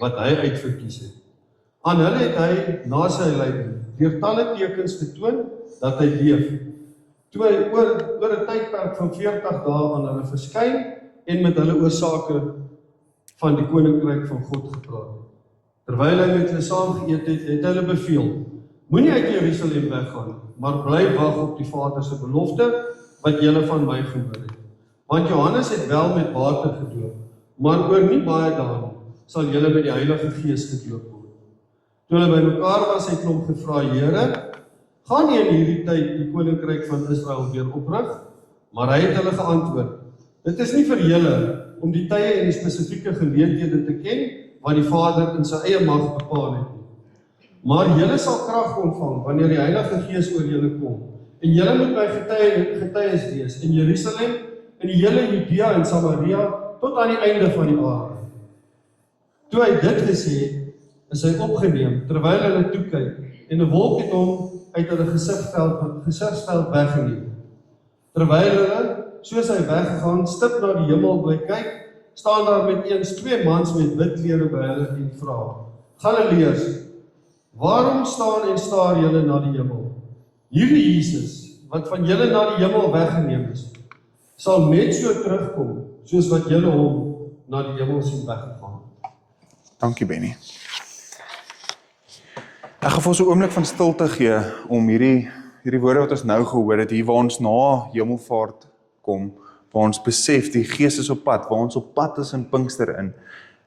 wat hy uitverkies het. Aan hulle het hy na sy lyding deur talle tekens getoon dat hy leef. Toe hy oor 'n tydperk van 40 dae aan hulle verskyn en met hulle oor sake van die koninkryk van God gepraat het. Terwyl hy met hulle saam geëet het, het hy hulle beveel: moenie uit Jerusalem weggaan, maar bly wag op die Vader se belofte wat julle van my gehoor het. Want Johannes het wel met water gedoop, maar oor nie baie dae sal julle met die Heilige Gees gedoop word. Toe hulle bymekaar was, het hom gevra: Here, gaan nie in hierdie tyd die koninkryk van Israel weer oprig? Maar hy het hulle geantwoord: dit is nie vir julle om die tye en die spesifieke geleenthede te ken wat die Vader in sy eie mag bepaal het nie. Maar julle sal krag ontvang wanneer die Heilige Gees oor julle kom. En julle moet my getuies wees in Jerusalem, in die hele Judea en Samaria tot aan die einde van die aarde. Toe hy dit gesê het, is hy opgeneem terwyl hulle toe kyk en 'n wolk het hom uit hulle gesigsveld weggeneem. Terwyl hulle, soos hy weggegaan, stip na die hemel bly kyk, staan daar met eens 2 mans met wit klere by hulle en vra: Galileërs, waarom staan en staar julle na die hemel? Hierdie Jesus, wat van julle na die hemel weggeneem is, sal net so terugkom, soos wat julle hom na die hemel sien weggegaan. Dankie Benny. Ek gaan vir ons 'n oomblik van stilte gee om hierdie woorde wat ons nou gehoor het, hier waar ons na hemelvaart kom, waar ons besef die Gees is op pad, waar ons op pad is in Pinkster in.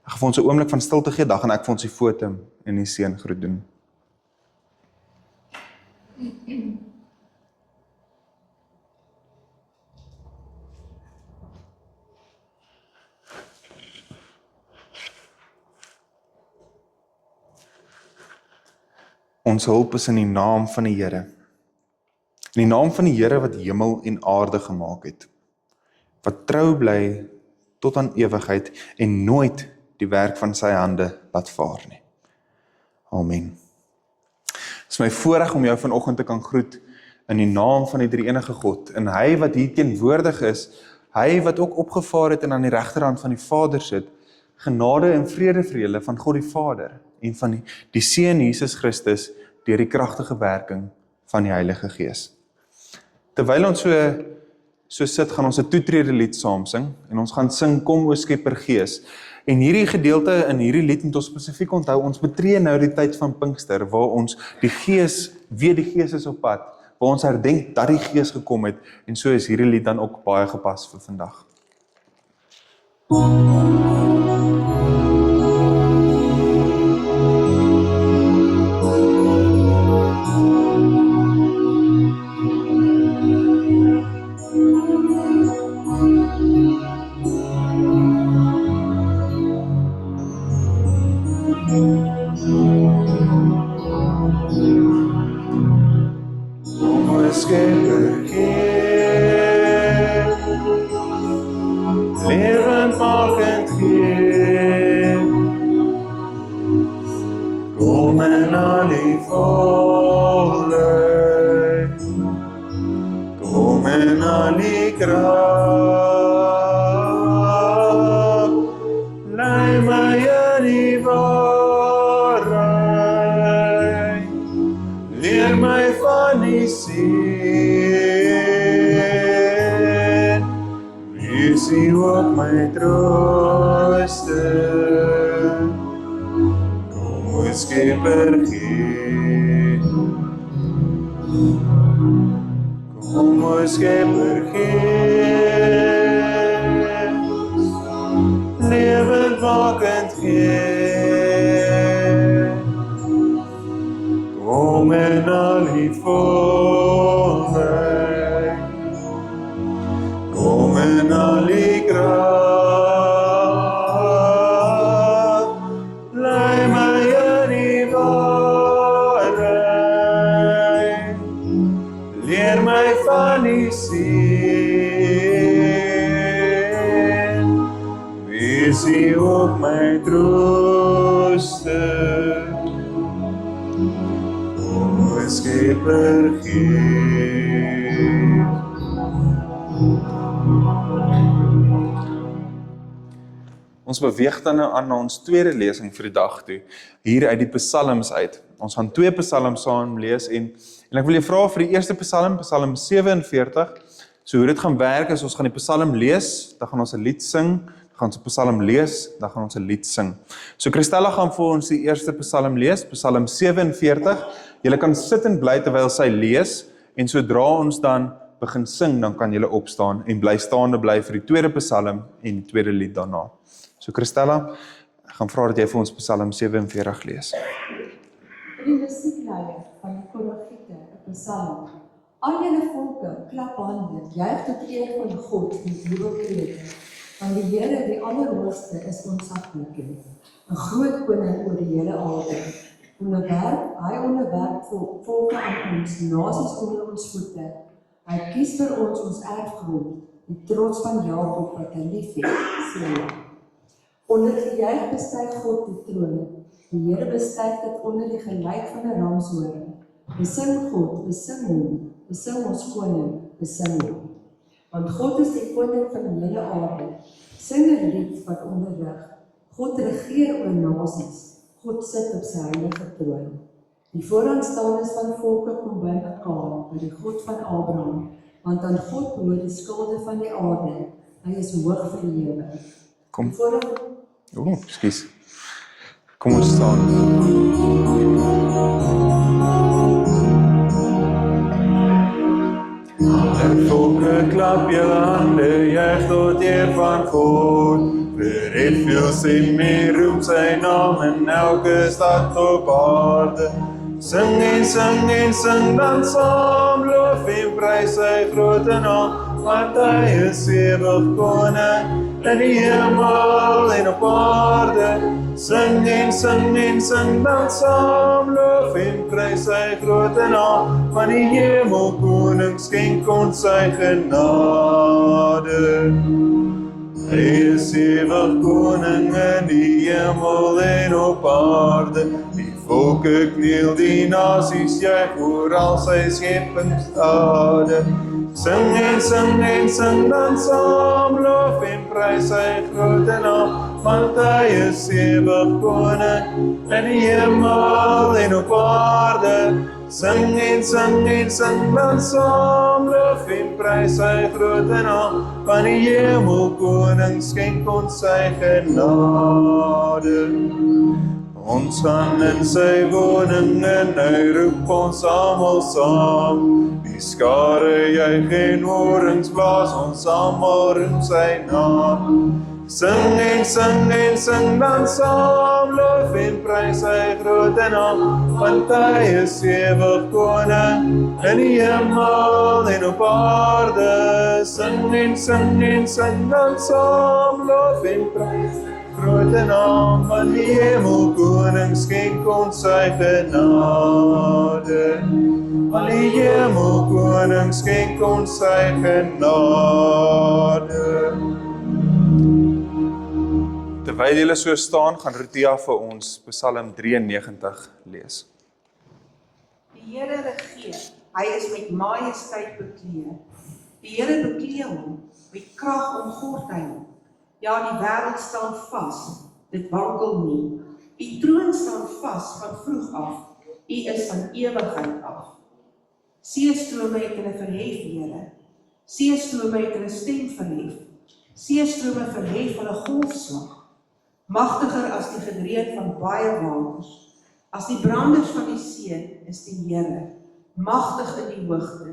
Ek gaan vir ons 'n oomblik van stilte gee, dan gaan ek vir ons die foto en die seëngroet doen. Ons hulp is in die naam van die Here. In die naam van die Here wat hemel en aarde gemaak het. Wat trou bly tot aan ewigheid en nooit die werk van sy hande laat vaar nie. Amen. Het is my voorreg om jou vanoggend te kan groet in die naam van die drie-enige God. En hy wat hier teenwoordig is, hy wat ook opgevaar het en aan die regterhand van die Vader sit, genade en vrede vir julle van God die Vader en van die Seun Jesus Christus deur die kragtige werking van die Heilige Gees. Terwyl ons so sit, gaan ons 'n toetrede lied saam sing en ons gaan sing Kom o Skepper Gees. En hierdie gedeelte in hierdie lied moet ons spesifiek onthou, ons betree nou die tyd van Pinkster waar ons die Gees, weet die Gees is op pad, waar ons herdenk dat die Gees gekom het en so is hierdie lied dan ook baie gepas vir vandag. Ons beweeg dan nou aan na ons tweede lesing vir die dag toe, hier uit die psalms uit. Ons gaan 2 psalms saam lees en ek wil jou vra vir die eerste psalm, Psalm 47, so hoe dit gaan werk is, ons gaan die psalm lees, dan gaan ons 'n lied sing, dan gaan ons 'n psalm lees, dan gaan ons 'n lied sing. So Christella gaan vir ons die eerste psalm lees, Psalm 47, julle kan sit en bly terwyl sy lees, en sodra ons dan begin sing, dan kan julle opstaan en bly staande bly vir die tweede psalm en die tweede lied daarna. So Christella, ek gaan vra dat jy vir ons Psalm 47 lees. Die musiekleier van die Koragiete, 'n psalm. Al julle volke, klap hande, juig tot eer van God en jubelkrete. Want die Here, die Allerhoogste, is ontzagwekkend, 'n groot koning oor die hele aarde. Hy onderwerp volke aan ons, nasies onder ons voete. Hy kies vir ons erfgrond, die trots van Jakob wat hy liefhet, Sela. Onder gejuig bestyg God die troon. Die Here bestyg dit onder die geluid van 'n ramshoring. Besing God, besing hom, besing ons koning, besing hom. Want God is die koning van die hele aarde. Sing 'n lied wat onderrig. God regeer oor nasies. God sit op sy heilige troon. Die vooraanstaandes van volke kom bymekaar by die God van Abraham, want aan God behoort die skulde van die aarde. Hy is hoog verhewe. Kom. Ekskuus. Kom ons staan. En volke klap julle hande, juig tot eer van God. Verhef veel stem mee, roep sy naam in elke stad op aarde. Sing en sing en sing dan saam, loof en prys sy grote naam, want hy is ewig koning in die hemel en op aarde. Sing en sing en sing dan saam, loof en prys sy grote naam, want die hemelkoning skenk ons sy genade. Hy is ewig koning in die hemel en op aarde. Die volke kniel, die nasies juig oor al sy skepingsdade. Sing en sing en sing dan saam, loof en prys sy grote naam, want hy is ewig koning in die hemel en op aarde. Sing en sing en sing dan saam, loof en prys sy grote naam, want die hemelkoning skenk ons sy genade. Ons gaan in sy woning en hy roep ons almal saam. Die skare juig en horings blaas, ons almal roep sy naam. Sing en sing en sing dan saam, loof en prys sy grote naam, want hy is ewig koning in die hemel en op aarde. Sing en sing en sing dan saam, loof en prys sy grote naam, want die hemelkoning skenk ons sy genade. Want die hemelkoning skenk ons sy genade. Terwyl julle so staan, gaan Rutia vir ons Psalm 93 lees. Die Here regeer, hy is met majesteit bekleed. Die Here bekleed hom, met krag omgord hy hom. Ja, die wêreld staan vas, dit wankel nie. Die troon staan vas van vroeg af, U is van ewigheid af. Seestrome het hulle verhef, Here. Seestrome het hulle stem verhef. Seestrome verhef hulle golfslag. Magtiger as die gedreun van baie waters. As die branders van die see is die Here, magtig in die hoogte.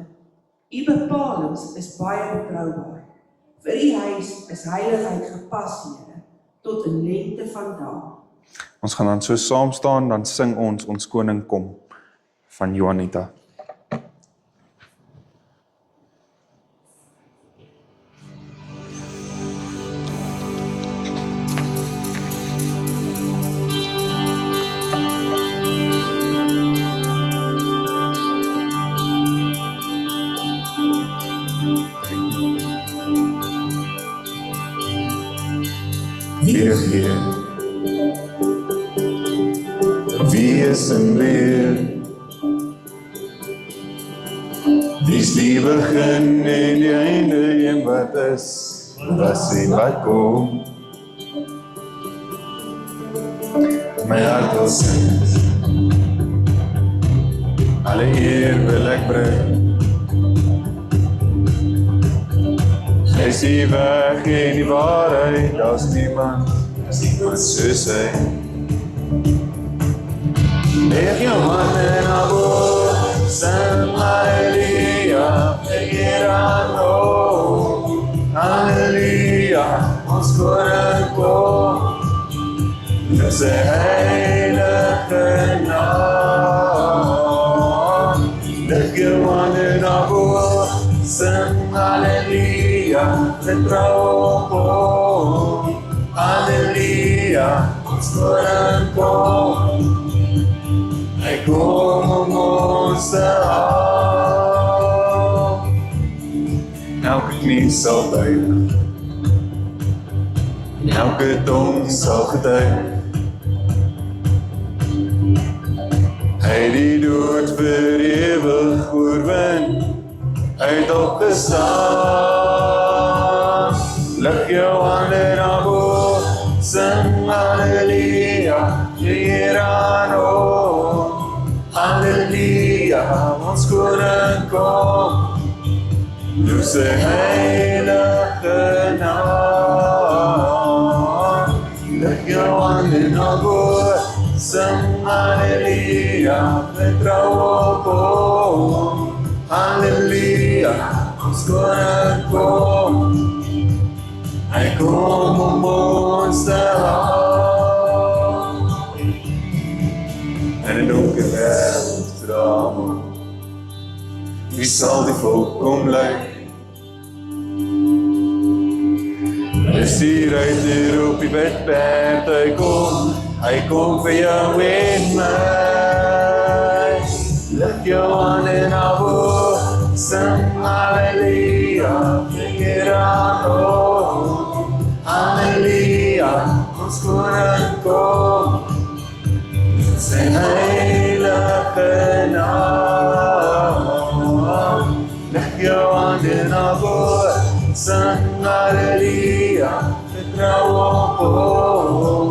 U bepalings is baie betroubaar. Vir U huis is heiligheid gepas, Here, tot in lengte van dae. Ons gaan dan so saam staan, dan sing ons koning kom van Juanita. Heer, wie is en weer, wie is die begin en die einde, en wat is, was en wat kom. My hart wil sing. Alle eer wil ek bring. Hy is die weg en die waarheid, daar's niemand soos hy. Leg jou hande na bo, sing halleluja, eer aan hom. Halleluja, ons koning kom, dis sy heilige naam. Leg jou hande na bo, sing halleluja, vertrou op hom. Halleluja, ons koning kom, hy kom om ons te haal. Elke knie sal buig, elke tong sal getuig. Hy die dood vir ewig oorwin, hy het opgestaan. Lig jou hande na bo, sing halleluja, eer aan hom. Halleluja, ons koning kom, loop sy heilige naam. Lig jou hande na bo, sing halleluja, vertrou op hom. Halleluja, ons koning kom, hy kom om ons te haal. En in donker wêreld drama, wie sal die volk kom lei? Is die ruiter op die witperd, hy kom vir jou en my. Lig jou hande na bo, sing halleluja, eer aan hom. Halleluja, ons koning kom, sy heilige naam. Leg jou hande na bo, sing halleluja, vertrou op hom.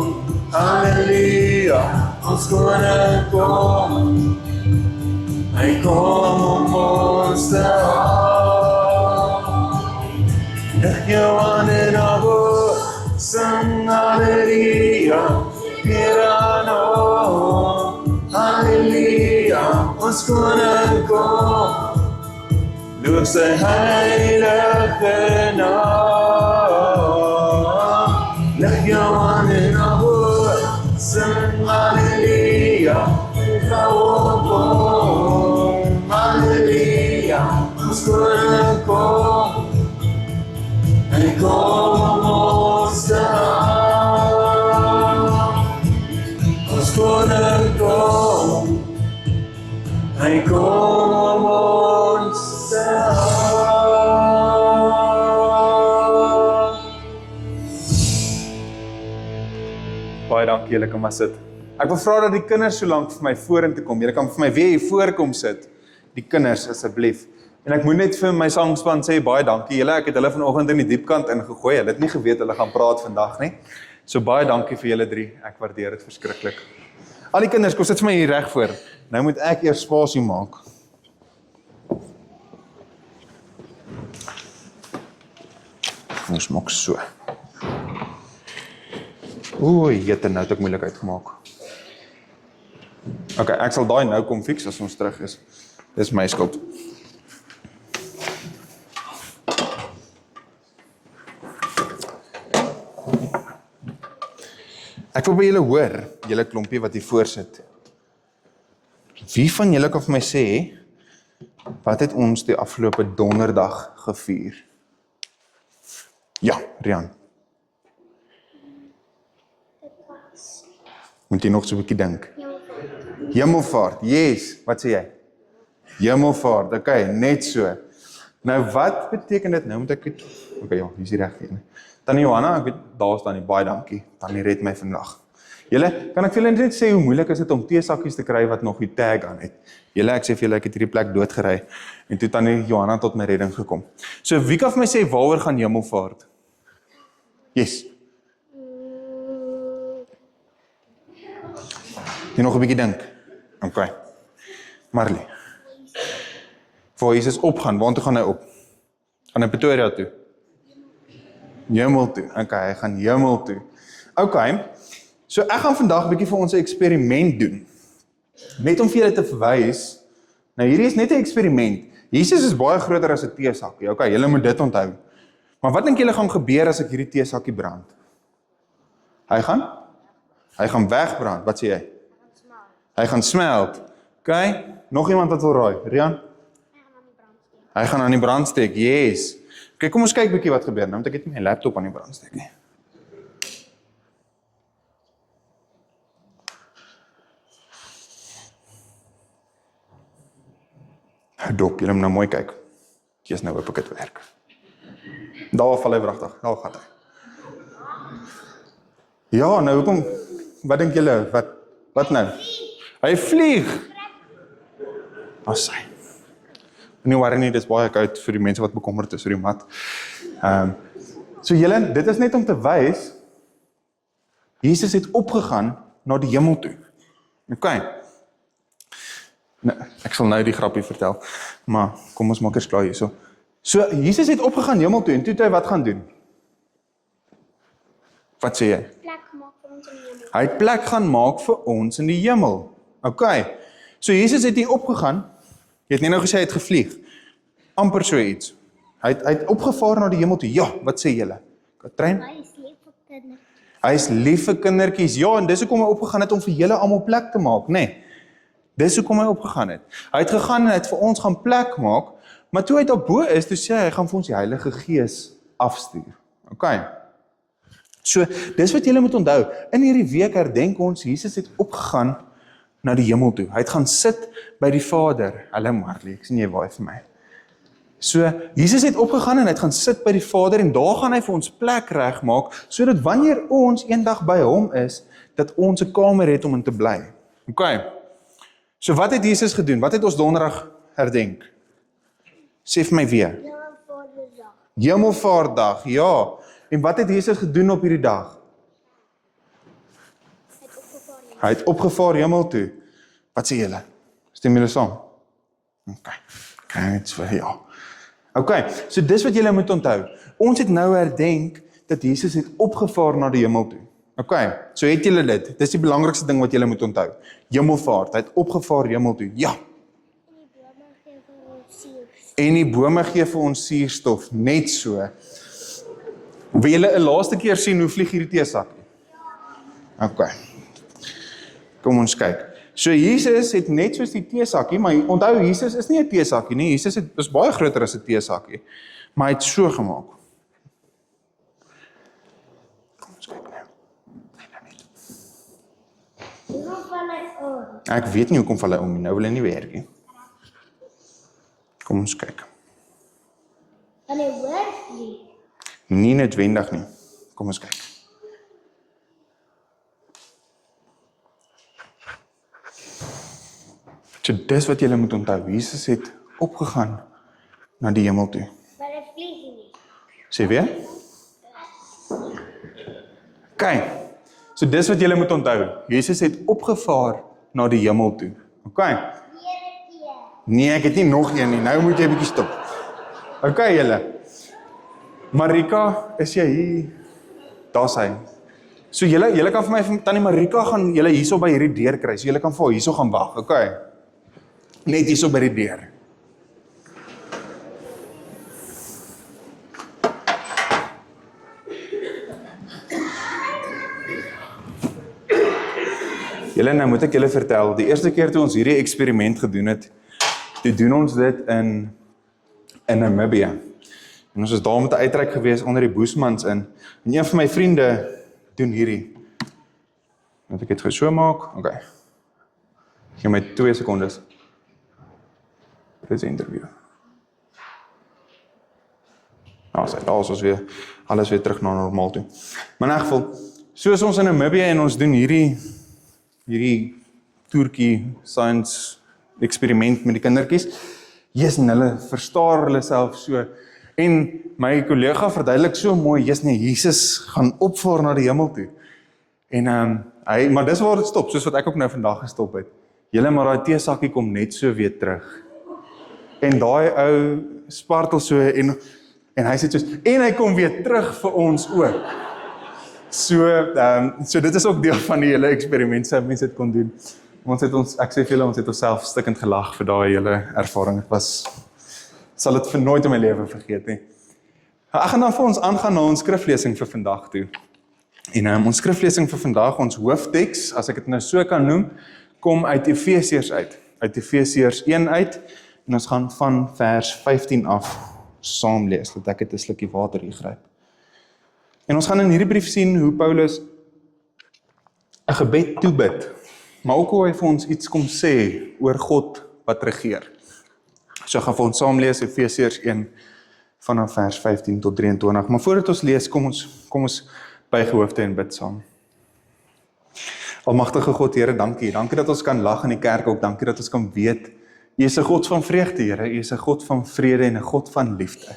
Halleluja, ons koning kom, hy kom om ons te haal. Leg jou hande na bo, sing halleluja, eer aan hom. Halleluja, ons koning kom, loop sy heilige naam. Leg jou hande na bo, sing halleluja, vertrou op hom. Halleluja, ons koning kom, hy kom om ons te haal. Ons koning kom, hy kom om ons te haal. Baie dankie, julle kan maar sit. Ek wil vra dat die kinders so lank vir my vorentoe kom. Julle kan vir my weer hier voorkom sit. Die kinders asseblief. En ek moet net vir my sangspan sê baie dankie julle. Ek het hulle vanoggend in die diepkant ingegooi. Hulle het nie geweet hulle gaan praat vandag nie. So baie dankie vir julle drie. Ek waardeer dit verskriklik. Al die kinders, kom sit vir my hier reg voor. Nou moet ek eers spasie maak. Ons maak so. Oei, jette, nou het ek moeilikheid gemaak. Ok, ek sal daai nou kom fix as ons terug is. Dis my skuld. Ek wil by julle hoor, julle klompie wat hier voor sit. Wie van julle kan vir my sê, wat het ons die afgelope donderdag gevier? Ja, Rian. Moet jy nog so 'n bietjie dink? Hemelvaart, yes, wat sê jy? Hemelvaart, okay, net so. Nou wat beteken dit nou? Moet ek het, okay, ja, hier is die regte een. Tannie Johanna, ek weet, daar staan nie, baie dankie. Tannie red my vandag. Julle, kan ek vir julle net sê hoe moeilik is dit om teesakkies te kry wat nog die tag aan het? Julle, ek sê vir julle, ek het hierdie plek doodgery en toe Tannie Johanna tot my redding gekom. So wie kan vir my sê waaroor gaan Hemelvaart? Yes. Jy nog 'n bietjie dink? Okay. Marley. Voor Jesus opgaan, waartoe gaan hy op? Gaan hy Pretoria toe? Hemel toe. Okay, hy gaan hemel toe. Okay. So ek gaan vandag 'n bietjie vir ons 'n eksperiment doen. Net om vir julle te verwys. Nou hierdie is net 'n eksperiment. Jesus is baie groter as 'n teesakkie. Okay, julle moet dit onthou. Maar wat dink julle gaan gebeur as ek hierdie teesakkie brand? Hy gaan wegbrand. Wat sê jy? Hy gaan smelt. Okay, nog iemand wat wil raai? Rian? Hy gaan aan die brand steek. Yes. Okay, kom ons kyk bietjie wat gebeur. Nou moet ek net my laptop aan die brand steek nie. Dop, julle moet nou mooi kyk. Eers nou hoop ek dit werk. Daar val hy wragtig. Daar gaan hy. Ja, nou hoekom? Wat dink julle? Wat nou? Hy vlieg. Asai. Nie worry nie, dit is baie koud vir die mense wat bekommerd is oor die mat. So julle, dit is net om te wys, Jesus het opgegaan na die hemel toe. Okay. Nou, ek sal nou die grappie vertel, maar kom ons maak eers klaar hierso. So, Jesus het opgegaan hemel toe, en toe het hy wat gaan doen? Wat sê jy? Plek gemaak vir ons in die hemel. Hy het plek gaan maak vir ons in die hemel. Okay. So, Jesus het hier opgegaan, jy het net nou gesê hy het gevlieg. Amper so iets. Hy het opgevaar na die hemel toe. Ja, wat sê julle? Katrein? Hy is lief vir kinders. Hy is lief vir kindertjies. Ja, en dis hoekom hy opgegaan het om vir julle almal plek te maak, nee. Dis hoekom hy opgegaan het. Hy het gegaan en hy het vir ons gaan plek maak, maar toe hy daarbo is, toe sê hy gaan vir ons die Heilige Gees afstuur. Okay. So, dis wat julle moet onthou. In hierdie week herdenk ons, Jesus het opgegaan na die hemel toe. Hy het gaan sit by die Vader. Hallo Marley, ek sien jy waai vir my. So, Jesus het opgegaan en hy het gaan sit by die Vader en daar gaan hy vir ons plek regmaak, sodat wanneer ons eendag by hom is, dat ons 'n kamer het om in te bly. Okay. So wat het Jesus gedoen? Wat het ons donderdag herdenk? Sê vir my weer. Hemelvaartdag. Hemelvaartdag, ja. En wat het Jesus gedoen op hierdie dag? Hy het opgevaar hemel toe. Wat sê julle? Stem julle saam? Okay. Net so, ja. Okay, so dis wat julle moet onthou. Ons het nou herdenk dat Jesus het opgevaar na die hemel toe. Okay, so het julle dit. Dis die belangrikste ding wat julle moet onthou. Hemelvaart, hy het opgevaar hemel toe. Ja. En die bome gee vir ons suurstof, net so. Wil julle 'n laaste keer sien hoe vlieg hierdie teesakkie? Okay. Kom ons kyk. So Jesus het net soos die teesakkie, maar onthou Jesus is nie 'n teesakkie nie. Jesus is baie groter as 'n teesakkie. Maar hy het so gemaak. Kom ons kyk nou. Hoekom val hy om? Ek weet nie hoekom val hy om nie. Nou wil hy nie werk nie. Kom ons kyk. Van hy hoor vlieg. Nie noodwendig nie. Kom ons kyk. So dis wat julle moet onthou. Jesus het opgegaan na die hemel toe. Maar hy vlieg nie. Sê weer? Okay. So dis wat julle moet onthou. Jesus het opgevaar na die hemel toe. Okay. Weer 'n keer. Nee, ek het nie nog een nie. Nou moet jy 'n bietjie stop. Okay julle. Marika, is jy hier? Daar's hy. So julle kan vir my tannie Marika gaan julle hierso by hierdie deur kry. So julle kan vir haar hierso gaan wag. Okay. Net hierso by die deur. Julle, nou moet ek julle vertel, die eerste keer toe ons hierdie eksperiment gedoen het, toe doen ons dit in Namibië. En ons is daar met 'n uitreik gewees onder die Boesmans in. En een van my vriende doen hierdie. Moet ek dit gou so maak? Okay. Gee my 2 sekondes. Dit is 'n interview. Nou, daar is weer alles weer terug na normaal toe. Maar in 'n geval, soos ons in Namibië en ons doen hierdie toertjie science eksperiment met die kindertjies. Jesus, en hulle verstaar hulle self so. En my kollega verduidelik so mooi, Jesus gaan opvaar na die hemel toe. En maar dis waar dit stop, soos wat ek ook nou vandag gestop het. Julle, maar daai teesakkie kom net so weer terug. En daai ou spartel so en hy sê soos, en hy kom weer terug vir ons ook. So dit is ook deel van die hele eksperiment, so mense dit kon doen. Ek sê vir julle, ons het onsself stikkend gelag vir daai hele ervaring. Sal dit vir nooit in my lewe vergeet nie. Ek gaan dan vir ons aangaan na ons skriflesing vir vandag toe. En ons skriflesing vir vandag, ons hoofteks, as ek dit nou so kan noem, kom uit Efesiërs uit. Uit Efesiërs 1 uit, en ons gaan van vers 15 af saam lees, dat ek het 'n slukkie water hier gryp. En ons gaan in hierdie brief sien hoe Paulus 'n gebed toebid, maar ook hoe hy vir ons iets kom sê oor God wat regeer. So gaan vir ons saam lees Efesiërs 1 vanaf vers 15 tot 23. Maar voordat ons lees, kom ons buig hoofde en bid saam. Almagtige God, Here, dankie. Dankie dat ons kan lag in die kerk ook. Dankie dat ons kan weet, U is 'n God van vreugde, Here. U is 'n God van vrede en 'n God van liefde.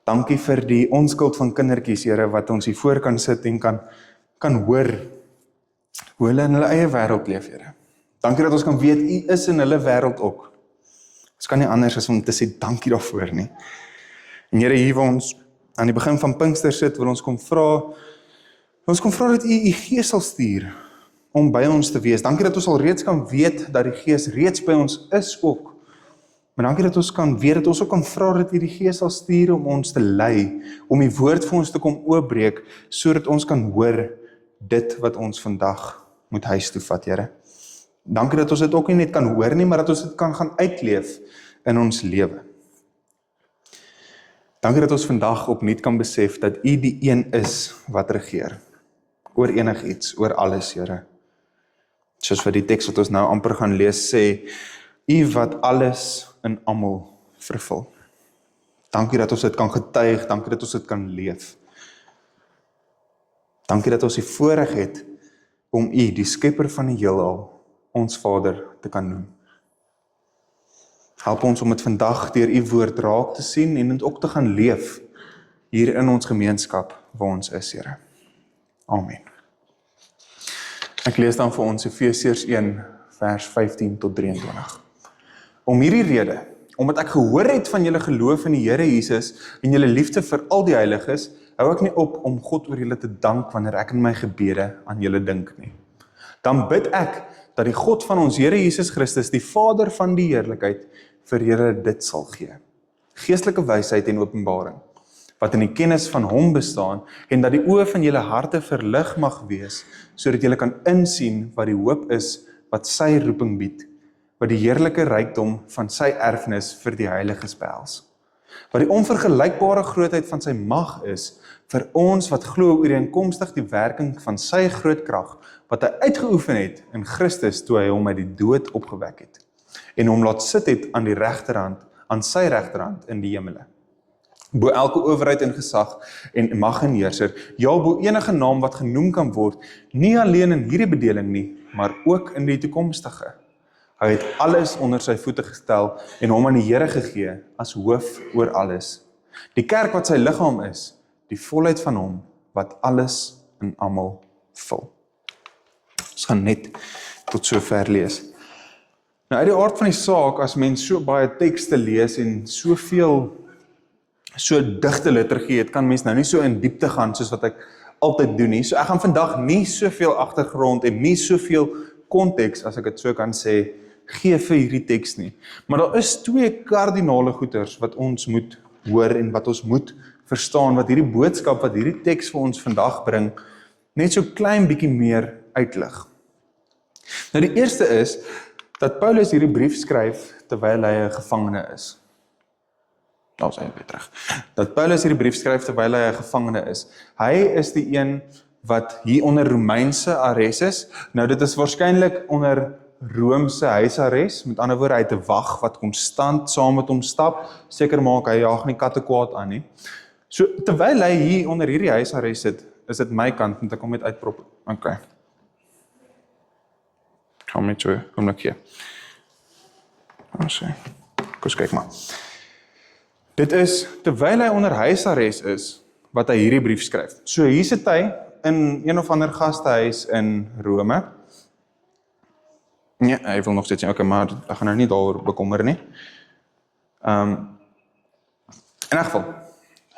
Dankie vir die onskuld van kindertjies, Here, wat ons hier voor kan sit en kan hoor hoe hulle in hulle eie wêreld leef, Here. Dankie dat ons kan weet, U is in hulle wêreld ook. Ons kan nie anders as om te sê dankie daarvoor nie. En Here, hier waar ons aan die begin van Pinkster sit, wil ons kom vra dat U Gees sal stuur om by ons te wees. Dankie dat ons al reeds kan weet dat die Gees reeds by ons is ook. Maar dankie dat ons kan weet dat ons ook kan vra dat U die Gees sal stuur om ons te lei, om die woord vir ons te kom oopbreek, sodat ons kan hoor dit wat ons vandag moet huis toe vat, Here. Dankie dat ons dit ook nie net kan hoor nie, maar dat ons dit kan gaan uitleef in ons lewe. Dankie dat ons vandag opnuut kan besef dat U die een is wat regeer. Oor enigiets, oor alles, Here. Soos wat die teks wat ons nou amper gaan lees sê, U wat alles in almal vervul. Dankie dat ons dit kan getuig, dankie dat ons dit kan leef. Dankie dat ons die voorreg het om U, die skepper van die heelal, ons Vader te kan noem. Help ons om dit vandag deur U woord raak te sien en dit ook te gaan leef hier in ons gemeenskap waar ons is, Here. Amen. Ek lees dan vir ons Efesiërs 1 vers 15 tot 23. Om hierdie rede, omdat ek gehoor het van julle geloof in die Here Jesus en julle liefde vir al die heiliges, hou ek nie op om God oor julle te dank wanneer ek in my gebede aan julle dink nie. Dan bid ek dat die God van ons Here Jesus Christus, die Vader van die heerlikheid, vir julle dit sal gee. Geestelike wysheid en openbaring, wat in die kennis van hom bestaan, en dat die oë van julle harte verlig mag wees, sodat julle kan insien wat die hoop is, wat sy roeping bied, wat die heerlike rykdom van sy erfenis vir die heiliges behels, wat die onvergelykbare grootheid van sy mag is, vir ons wat glo ooreenkomstig die werking van sy groot krag, wat hy uitgeoefen het in Christus toe hy hom uit die dood opgewek het, en hom laat sit het aan die regterhand, aan sy regterhand in die hemele. Bo elke owerheid en gesag en mag en heerser, ja, bo enige naam wat genoem kan word, nie alleen in hierdie bedeling nie, maar ook in die toekomstige. Hy het alles onder sy voete gestel en hom aan die Here gegee as hoof oor alles. Die kerk wat sy liggaam is, die volheid van hom wat alles in almal vul. Ons gaan net tot sover lees. Nou uit die aard van die saak, as mens so baie tekste lees en so digte liturgie het, kan mens nou nie so in diepte gaan soos wat ek altyd doen nie. So ek gaan vandag nie soveel agtergrond en nie soveel konteks, as ek dit so kan sê, gee vir hierdie teks nie. Maar daar is twee kardinale goeters wat ons moet hoor en wat ons moet verstaan, wat hierdie boodskap, wat hierdie teks vir ons vandag bring, net so klein bietjie meer uitlig. Nou die eerste is, dat Paulus hierdie brief skryf terwyl hy 'n gevangene is. Daar sê hy weer terug. Dat Paulus hierdie brief skryf terwyl hy 'n gevangene is. Hy is die een wat hier onder Romeinse arrest is. Nou dit is waarskynlik onder Romeinse huisarrest, met ander woorde hy het 'n wag wat konstant saam met hom stap, seker maak hy jaag nie katte kwaad aan nie. So terwyl hy hier onder hierdie huisarrest sit, is dit my kant, moet ek hom net uitprop. Okay. Kom net so, kom net hier. Ons sê, kom kyk maar. Dit is, terwyl hy onder huisarrest is, wat hy hierdie brief skryf. So hier sit hy in een of ander gastehuis in Rome. Nee, hy wil nog steeds nie, okay, maar ek gaan nou nie daaroor bekommer nie. In elk geval,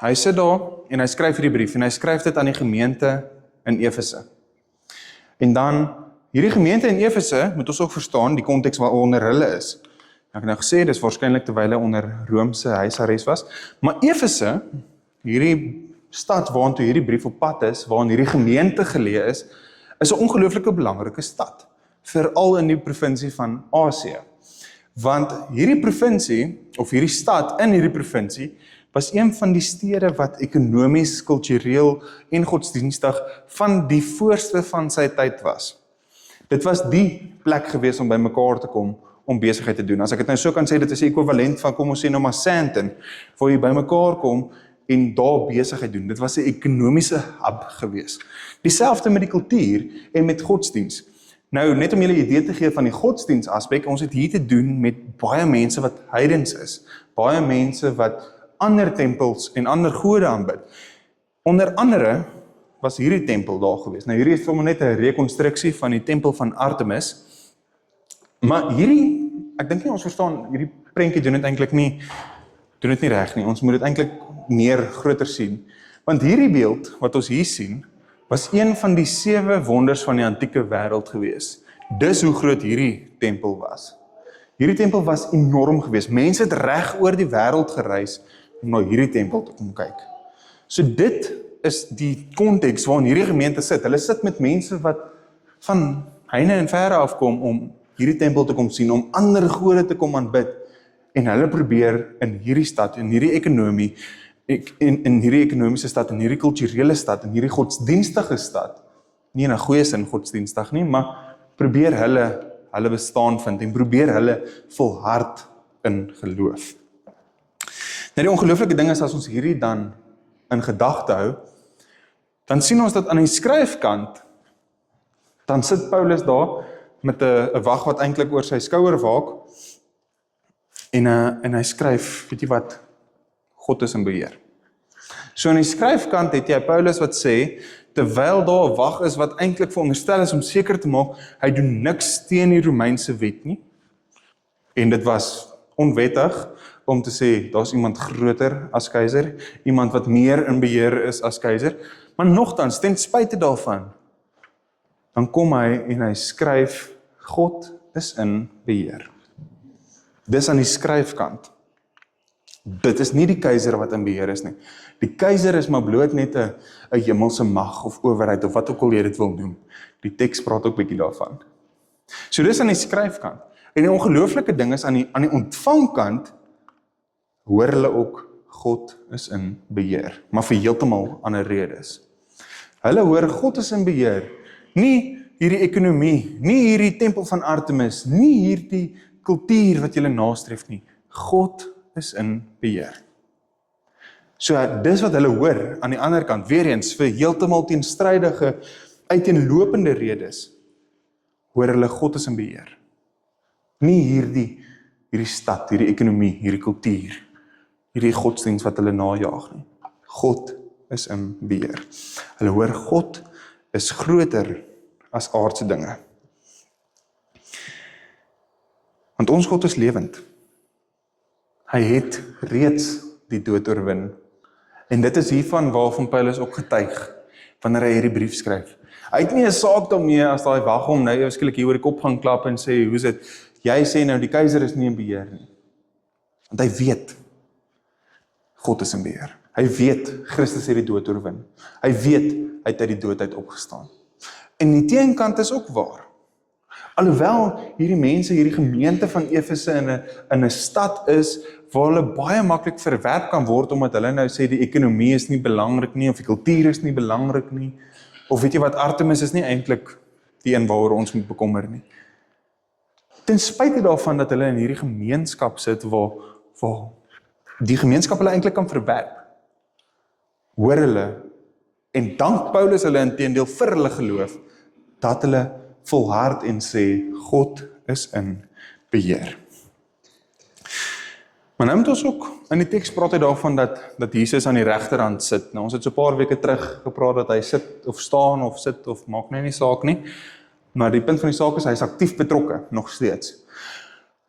hy sit daar en hy skryf hierdie brief en hy skryf dit aan die gemeente in Efese. En dan, hierdie gemeente in Efese, moet ons ook verstaan, die konteks waaronder hulle is. Ek het nou gesê, dis waarskynlik terwyl hy onder Romeinse huisarrest was, maar Efese, hierdie stad waartoe hierdie brief op pad is, waarin hierdie gemeente geleë is 'n ongelooflike belangrike stad, veral in die provinsie van Asië. Want hierdie provinsie, of hierdie stad in hierdie provinsie, was een van die stede wat ekonomies, kultureel en godsdienstig van die voorste van sy tyd was. Dit was die plek gewees om by mekaar te kom, om besigheid te doen. As ek dit nou so kan sê, dit is die ekwivalent van, kom ons sê nou maar Sandton, waar jy by mekaar kom en daar besigheid doen. Dit was 'n ekonomiese hub gewees. Dieselfde met die kultuur en met godsdiens. Nou, net om julle 'n idee te gee van die godsdiens aspek, ons het hier te doen met baie mense wat heidens is, baie mense wat ander tempels en ander gode aanbid. Onder andere was hierdie tempel daar gewees. Nou, hierdie is sommer net 'n rekonstruksie van die tempel van Artemis. Maar hierdie, ek dink nie ons verstaan, hierdie prentjie doen dit eintlik nie reg nie. Ons moet dit eintlik meer groter sien. Want hierdie beeld wat ons hier sien, was een van die 7 wonders van die antieke wêreld gewees. Dis hoe groot hierdie tempel was. Hierdie tempel was enorm gewees. Mense het reg oor die wêreld gereis om na hierdie tempel te kom kyk. So dit is die konteks waarin hierdie gemeente sit. Hulle sit met mense wat van heine en verre afkom om hierdie tempel te kom sien, om ander gode te kom aanbid. En hulle probeer in hierdie stad, in hierdie ekonomie, in hierdie ekonomiese stad, in hierdie kulturele stad, in hierdie godsdienstige stad, nie in 'n goeie sin godsdienstig nie, maar probeer hulle bestaan vind en probeer hulle volhard in geloof. Nou die ongelooflike ding is, as ons hierdie dan in gedagte hou, dan sien ons dat aan die skryfkant, dan sit Paulus daar met 'n wag wat eintlik oor sy skouer waak, en hy skryf, weet jy wat, God is in beheer. So aan die skryfkant het jy Paulus wat sê, terwyl daar 'n wag is wat eintlik veronderstel is om seker te maak, hy doen niks teen die Romeinse wet nie, en dit was onwettig om te sê, daar's iemand groter as keiser, iemand wat meer in beheer is as keiser, maar nogtans, ten spyte daarvan, dan kom hy en hy skryf, God is in beheer. Dis aan die skryfkant. Dit is nie die keiser wat in beheer is nie. Die keiser is maar bloot net 'n hemelse mag of owerheid of wat ook al jy dit wil noem. Die teks praat ook bietjie daarvan. So dis aan die skryfkant. En die ongelooflike ding is aan die ontvangkant hoor hulle ook God is in beheer, maar vir heeltemal ander redes. Hulle hoor God is in beheer, nie hierdie ekonomie, nie hierdie tempel van Artemis, nie hierdie kultuur wat julle nastreef nie. God is in beheer. So dis wat hulle hoor aan die ander kant, weer eens vir heeltemal teenstrydige, uiteenlopende redes, hoor hulle God is in beheer. Nie hierdie stad, hierdie ekonomie, hierdie kultuur, hierdie godsdiens wat hulle najaag nie. God is in beheer. Hulle hoor God is groter as aardse dinge. Want ons God is lewend. Hy het reeds die dood oorwin. En dit is hiervan waarvan Paulus ook getuig, wanneer hy hierdie brief skryf. Hy het nie 'n saak daarmee as daai wag hom nou skielik hier oor die kop gaan klap en sê, hoe's dit? Jy sê nou die keiser is nie in beheer nie. Want hy weet, God is in beheer. Hy weet, Christus het die dood oorwin. Hy weet, hy het uit die dood uit opgestaan. En die teenkant is ook waar. Alhoewel hierdie mense, hierdie gemeente van Efese in 'n stad is, waar hulle baie maklik verwerp kan word, omdat hulle nou sê die ekonomie is nie belangrik nie, of die kultuur is nie belangrik nie, of weet jy wat, Artemis is nie eintlik die een waaroor ons moet bekommer nie. Ten spyte daarvan dat hulle in hierdie gemeenskap sit, waar die gemeenskap hulle eintlik kan verwerp, hoor hulle, en dank Paulus hulle inteendeel vir hulle geloof, dat hulle volhard en sê, God is in beheer. Maar nou moet ons ook, in die teks praat hy daarvan dat Jesus aan die regterhand sit. Nou, ons het so 'n paar weke terug gepraat dat hy sit of staan of sit of maak nie saak nie. Maar die punt van die saak is, hy is aktief betrokke, nog steeds.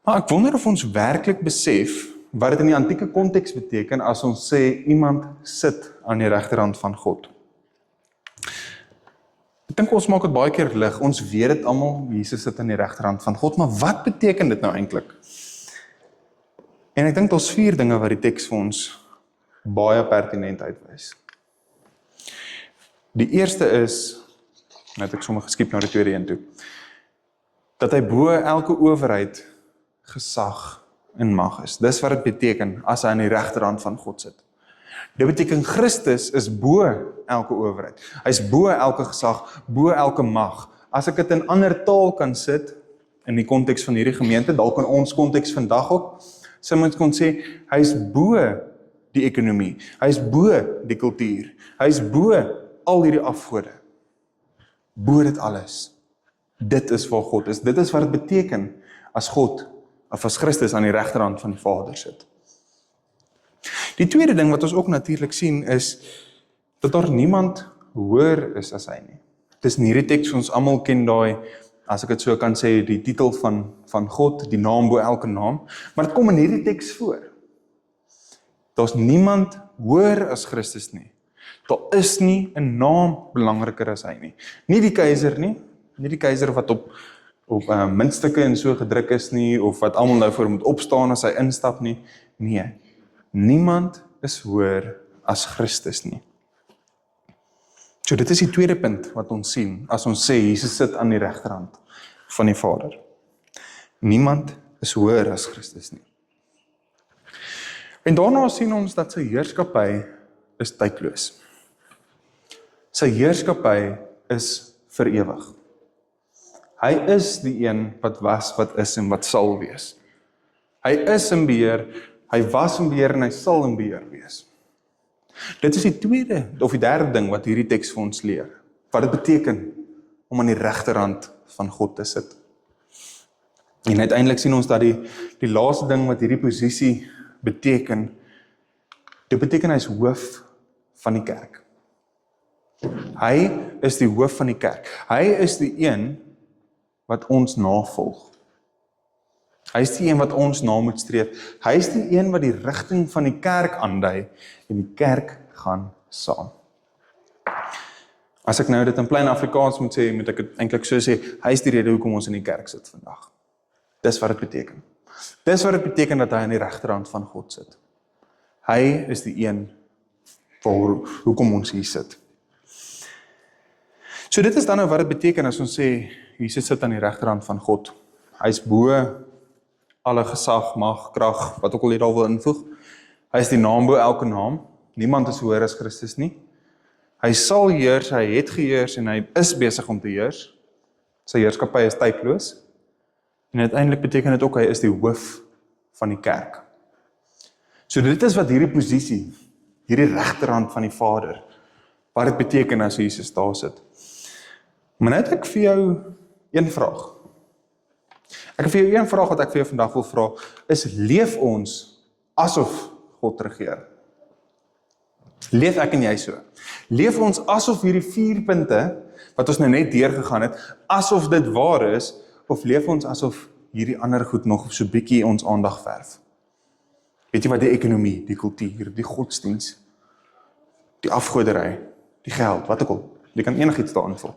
Maar ek wonder of ons werklik besef wat dit in die antieke konteks beteken as ons sê iemand sit aan die regterhand van God. Ek dink ons maak dit baie keer lig. Ons weet dit almal, Jesus sit aan die regterhand van God, maar wat beteken dit nou eintlik? En ek dink daar's 4 dinge wat die teks vir ons baie pertinent uitwys. Die eerste is, net ek sommer geskiep na die tweede een toe, dat hy bo elke owerheid, gesag en mag is. Dis wat dit beteken as hy aan die regterhand van God sit. Dit beteken Christus is bo elke owerheid. Hy is bo elke gesag, bo elke mag. As ek dit in ander taal kan sit, in die konteks van hierdie gemeente, dalk in ons konteks vandag ook, sou mens kon sê, hy is bo die ekonomie, hy is bo die kultuur, hy is bo al hierdie afgode, bo dit alles. Dit is waar God is, dit is wat dit beteken as God, of as Christus aan die regterhand van die Vader sit. Die tweede ding wat ons ook natuurlik sien is, dat daar niemand hoër is as hy nie. Dis in hierdie teks ons almal ken daai, as ek dit so kan sê, die titel van God, die naam bo elke naam, maar dit kom in hierdie teks voor. Daar's niemand hoër as Christus nie. Daar is nie 'n naam belangriker as hy nie. Nie die keiser nie die keiser wat op muntstukke en so gedruk is nie, of wat almal nou voor moet opstaan as hy instap nie. Nee, niemand is hoër as Christus nie. So dit is die tweede punt wat ons sien, as ons sê, Jesus sit aan die regterhand van die Vader. Niemand is hoër as Christus nie. En daarna sien ons dat sy heerskappy is tydloos. Sy heerskappy is vir ewig. Hy is die een wat was, wat is en wat sal wees. Hy is in beheer, hy was in beheer en hy sal in beheer wees. Dit is die tweede of die derde ding wat hierdie teks vir ons leer. Wat dit beteken om aan die regterhand van God te sit. En uiteindelik sien ons dat die laaste ding wat hierdie posisie beteken, dit beteken hy is hoof van die kerk. Hy is die hoof van die kerk. Hy is die een wat ons navolg. Hy is die een wat ons na moet streef. Hy is die een wat die rigting van die kerk aandui en die kerk gaan saam. As ek nou dit in plain Afrikaans moet sê, moet ek dit eintlik so sê, hy is die rede hoekom ons in die kerk sit vandag. Dis wat dit beteken. Dis wat dit beteken dat hy aan die regterhand van God sit. Hy is die een hoekom ons hier sit. So dit is dan nou wat dit beteken as ons sê, Jesus sit aan die regterhand van God. Hy is bo alle gesag, mag, krag, wat ook al jy daar wil invoeg. Hy is die naam bo elke naam. Niemand is hoër as Christus nie. Hy sal heers, hy het geheers en hy is besig om te heers. Sy heerskappy is tydloos. En uiteindelik beteken dit ook, hy is die hoof van die kerk. So dit is wat hierdie posisie, hierdie regterhand van die Vader, wat dit beteken as Jesus daar sit. Maar nou het ek vir jou een vraag. Ek het vir jou een vraag wat ek vir jou vandag wil vra, is leef ons asof God regeer? Leef ek en jy so? Leef ons asof hierdie 4 punte, wat ons nou net deurgegaan het, asof dit waar is, of leef ons asof hierdie ander goed nog so bietjie ons aandag verf? Weet jy wat, die ekonomie, die kultuur, die godsdiens, die afgoderry, die geld, wat ook al, jy kan enigiets daarin vul.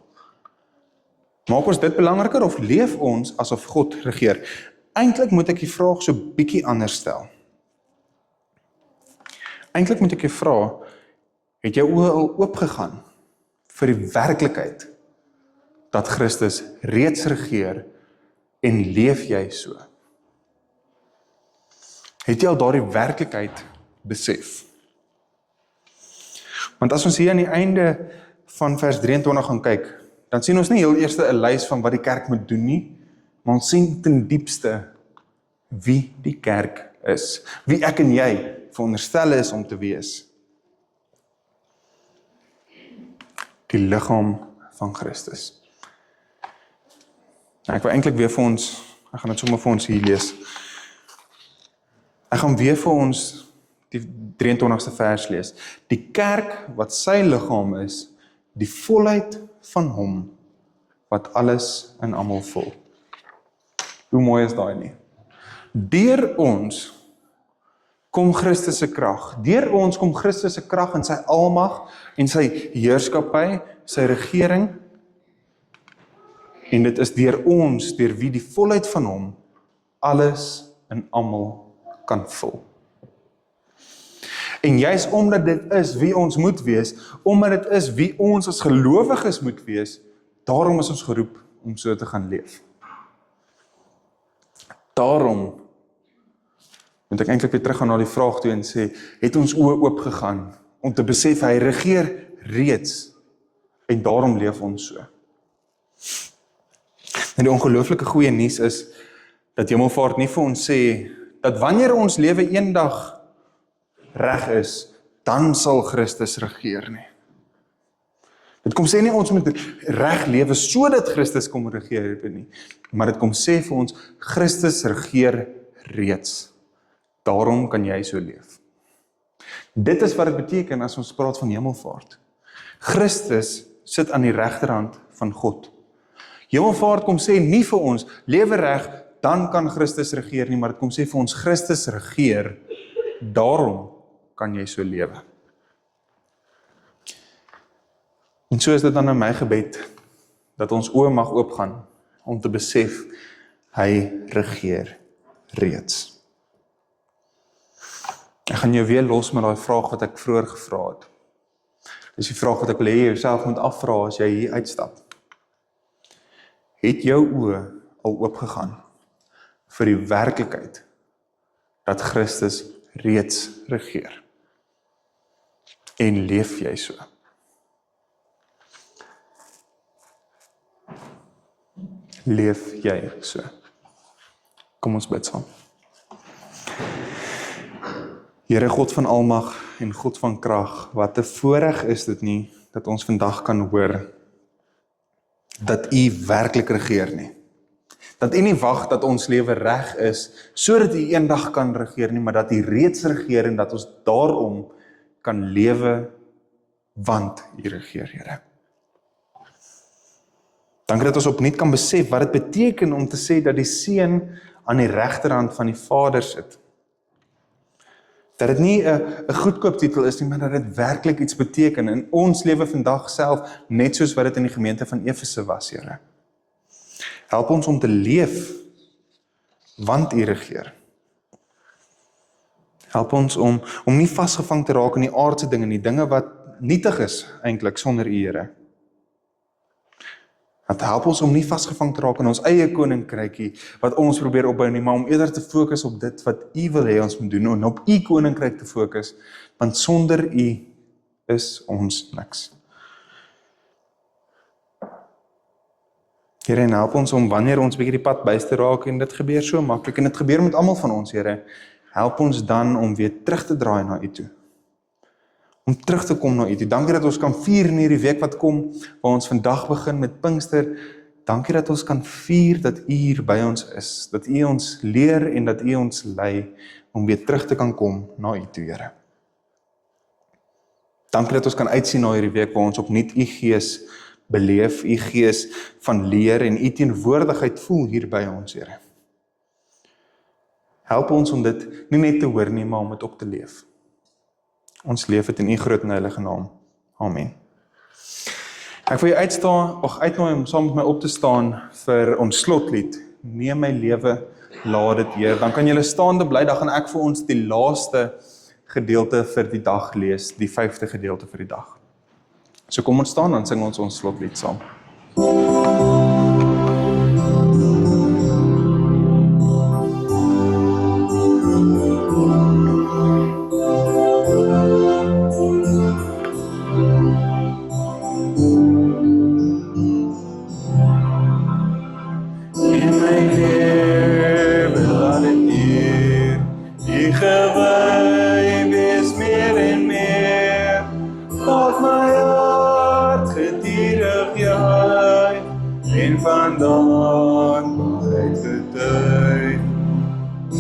Maak ons dit belangriker of leef ons asof God regeer? Eintlik moet ek die vraag so bietjie anders stel. Eintlik moet ek jou vra, het jou oë al oopgegaan vir die werklikheid dat Christus reeds regeer en leef jy so? Het jy al daardie werklikheid besef? Want as ons hier aan die einde van vers 23 gaan kyk, dan sien ons nie heel eers 'n lys van wat die kerk moet doen nie, maar ons sien ten diepste wie die kerk is, wie ek en jy veronderstel is om te wees. Die liggaam van Christus. Nou, ek wil eintlik weer vir ons, ek gaan dit sommer vir ons hier lees. Ek gaan weer vir ons die 23ste vers lees. Die kerk wat sy liggaam is, die volheid van hom, wat alles in almal vul. Hoe mooi is daai nie? Deur ons kom Christus se krag. Deur ons kom Christus se krag en sy almag en sy heerskappy, sy regering. En dit is deur ons, deur wie die volheid van hom alles in almal kan vul. En juis omdat dit is wie ons moet wees, omdat dit is wie ons as gelowiges moet wees, daarom is ons geroep om so te gaan leef. Daarom moet ek eintlik weer teruggaan na die vraag toe en sê, het ons oë oopgegaan om te besef hy regeer reeds en daarom leef ons so. En die ongelooflike goeie nuus is dat Hemelvaart nie vir ons sê dat wanneer ons lewe eendag reg is, dan sal Christus regeer nie. Dit kom sê nie ons moet reg lewe sodat Christus kom regeer nie, maar dit kom sê vir ons Christus regeer reeds. Daarom kan jy so leef. Dit is wat dit beteken as ons praat van hemelvaart. Christus sit aan die regterhand van God. Hemelvaart kom sê nie vir ons lewe reg, dan kan Christus regeer nie, maar dit kom sê vir ons Christus regeer. Daarom kan jy so lewe. En so is dit dan in my gebed, dat ons oë mag oopgaan, om te besef, hy regeer reeds. Ek gaan jou weer los met daai vraag wat ek vroeër gevra het. Dis die vraag wat ek wil hê jy jouself moet afvra as jy hier uitstap. Het jou oë al oopgegaan vir die werklikheid dat Christus reeds regeer? En leef jy so? Leef jy so? Kom ons bid saam. Here God van almag en God van krag, wat 'n voorreg is dit nie, dat ons vandag kan hoor, dat U werklik regeer nie. Dat U nie wag dat ons lewe reg is, sodat U eendag kan regeer nie, maar dat U reeds regeer en dat ons daarom kan lewe, want U regeer, Here. Dankie dat ons opnuut kan besef wat dit beteken om te sê dat die Seun aan die regterhand van die Vader sit. Dat dit nie 'n goedkoop titel is nie, maar dat dit werklik iets beteken in ons lewe vandag self, net soos wat dit in die gemeente van Efese was, Here. Help ons om te leef, want U regeer. Help ons om nie vasgevang te raak in die aardse dinge nie, dinge wat nietig is eintlik sonder U, Here. Het help ons om nie vasgevang te raak in ons eie koninkrykie, wat ons probeer opbou nie, maar om eerder te fokus op dit wat U wil hê ons moet doen, en op U koninkryk te fokus, want sonder U is ons niks. Here, en help ons om wanneer ons bietjie die pad byste raak, en dit gebeur so maklik, en dit gebeur met almal van ons, Here, help ons dan om weer terug te draai na U toe. Om terug te kom na U toe. Dankie dat ons kan vier in hierdie week wat kom, waar ons vandag begin met Pinkster. Dankie dat ons kan vier dat U hier by ons is, dat U ons leer en dat U ons lei, om weer terug te kan kom na U toe, Here. Dankie dat ons kan uitsien na hierdie week, waar ons opnuut U Gees beleef, U Gees van leer en U teenwoordigheid voel hier by ons, Here. Help ons om dit nie net te hoor nie, maar om dit ook te leef. Ons leef dit in U groot en heilige naam. Amen. Ek wil jou uitnooi om saam met my op te staan vir ons slotlied. Neem my lewe, laat dit Heer. Dan kan julle staande bly, dan gaan ek vir ons die laaste gedeelte vir die dag lees, die 5de gedeelte vir die dag. So kom ons staan, dan sing ons slotlied saam.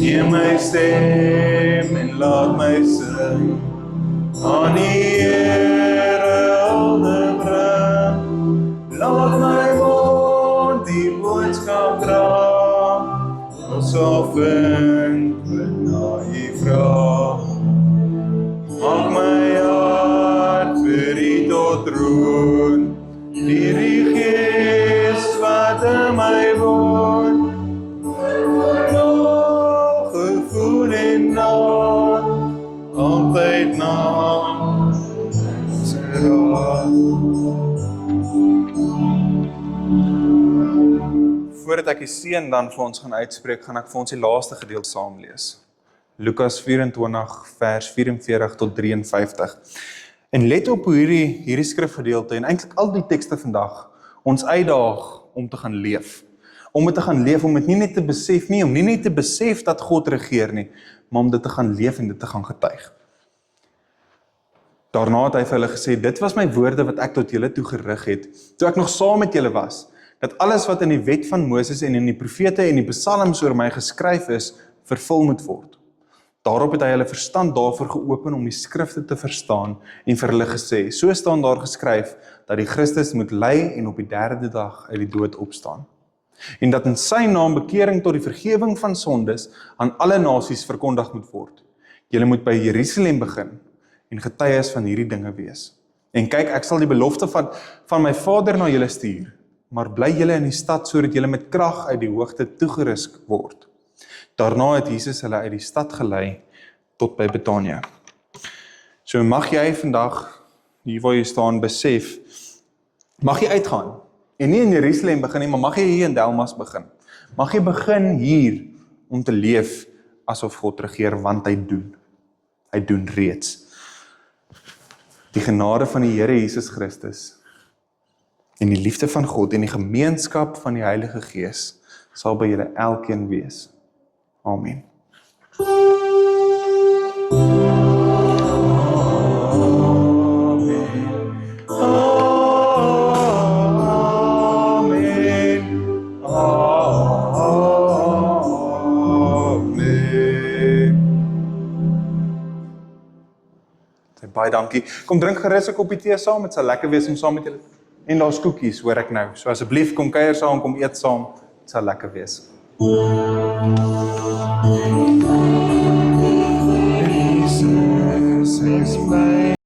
Neem my stem laat my sing, aan die Here hulde bring. Laat my mond die boodskap dra, ons sal vind wat na U vra. Maak my hart vir U tot roem, die Gees wat in my woon. Nog gevoel en naam, altyd naam, se raad. Voordat ek die seën dan vir ons gaan uitspreek, gaan ek vir ons die laaste gedeelte saam lees. Lukas 24 vers 44 tot 53. En let op hoe hierdie skrifgedeelte en eintlik al die tekste vandag ons uitdaag om te gaan leef. Om dit te gaan leef, om dit nie net te besef nie, om nie net te besef dat God regeer nie, maar om dit te gaan leef en dit te gaan getuig. Daarna het hy vir hulle gesê, dit was my woorde wat ek tot julle toe gerig het, toe ek nog saam met julle was, dat alles wat in die wet van Moses en in die profete en die psalms oor my geskryf is, vervul moet word. Daarop het hy hulle verstand daarvoor geopen om die skrifte te verstaan en vir hulle gesê, so staan daar geskryf, dat die Christus moet ly en op die 3de dag uit die dood opstaan. En dat in sy naam bekering tot die vergewing van sondes aan alle nasies verkondig moet word. Julle moet by Jerusalem begin en getuies van hierdie dinge wees. En kyk, ek sal die belofte van my Vader na julle stuur, maar bly julle in die stad sodat julle met krag uit die hoogte toegerus word. Daarna het Jesus hulle uit die stad gelei tot by Betanië. So mag jy vandag, hier waar jy staan, besef, mag jy uitgaan, en nie in Jerusalem begin nie, maar mag jy hier in Delmas begin. Mag jy begin hier om te leef asof God regeer, want hy doen reeds. Die genade van die Here Jesus Christus en die liefde van God en die gemeenskap van die Heilige Gees sal by julle elkeen wees. Amen. Baie dankie. Kom drink gerus 'n koppie tee saam, dit sal lekker wees om saam met julle. En daar's koekies, hoor ek nou. So asseblief kom kuier saam, kom eet saam. Dit sal lekker wees. Jesus is my